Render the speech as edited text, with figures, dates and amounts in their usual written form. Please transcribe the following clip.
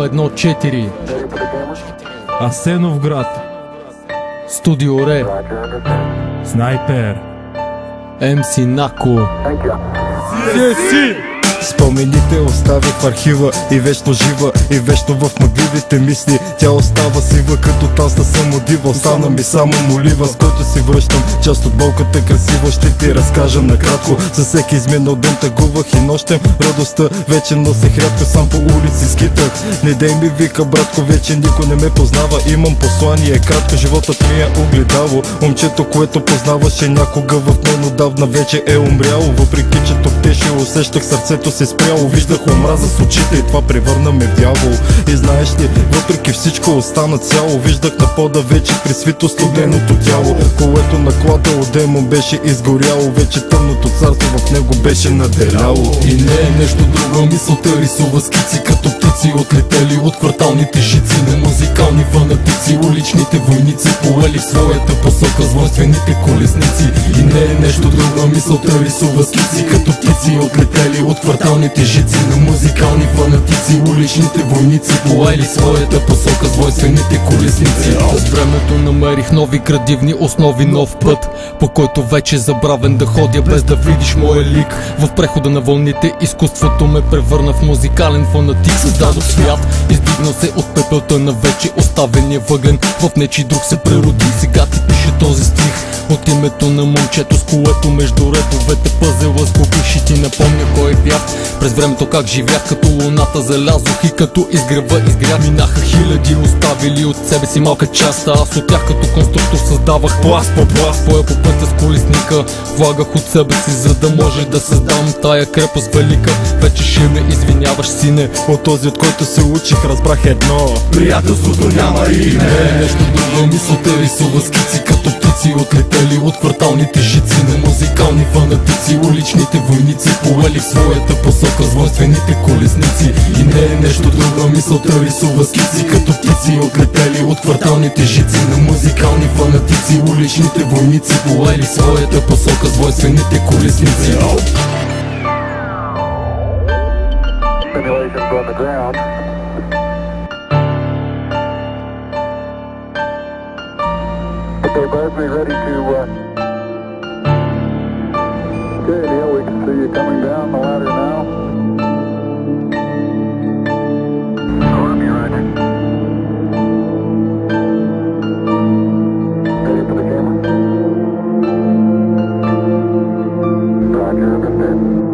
114 Асеновград, Студио Ре, Снайпер. МС Нако. Спомените оставих в архива и вечно жива, и вечно в мъгливите мисли. Тя остава сива, като таста съм удива. Остана ми само молива, с който си връщам част от болката красива. Ще ти разкажа накратко, за всеки изминал ден тъгувах и нощем. Радостта вече носех рядко, сам по улици скитах. Не дей ми вика братко, вече никой не ме познава. Имам послание кратко, животът ми е огледало. Момчето, което познаваше някога в мен отдавна вече е умряло. Въпреки че топтеше, усещах сърцето се спряло. Виждах омраза с очите и това превърна ме в дявол. И знаеш ли, въпреки всичко остана цяло. Виждах на пода вече присвито студеното тяло, което накладало демон беше изгоряло. Вече тъмното царство в него беше наделяло. И не е нещо друго, мисълта рисува скици като птици, отлетели от кварталните жици на музикални фанатици. Уличните войници поели в своята посока с воинствените колесници. И не е нещо друго, мисълта рисува скици като птици, отлетели от кварталните жици на музикални фанатици. Уличните войници поели своята посока с воинствените колесници. С времето намерих нови градивни основи, нов път, по който вече забравен да ходя без да видиш моя лик. В прехода на вълните изкуството ме превърна в музикален фанатик. Създадох свят, издигнал се от пепелта на вече оставения въглен. В нечи друг се прероди, сега ти пише този стих от името на момчето, с което между редовете пъзела сгубих. И ти напомня кой бях през времето, как живях, като луната залязох и като изгрева изгрях. Минаха хиляди, оставили от себе си малка част, а аз от тях като конструктор създавах пласт по пласт. Поя по пътя с колесника, влагах от себе си, за да може да създам тая крепост велика. Вече ще ме извиняваш, сине, от този, от който се учих, разбрах едно: приятелството няма име. Не е нещо друго, мисълта рисува скици като птици, отлетели от кварталните жици на музикални фанатици. Уличните войници поели в своята посока с воинствените колесници. И не е нещо друго, мисълта рисува скици като птици, отлетели от кварталните жици на музикални фанатици. Уличните войници поели своята посока с воинствените колесници. Simulations on the ground. Okay, Buzz, we ready to okay, Neil, we can see you coming down the ladder now. Columbia, roger. Ready for the camera? Roger, understood.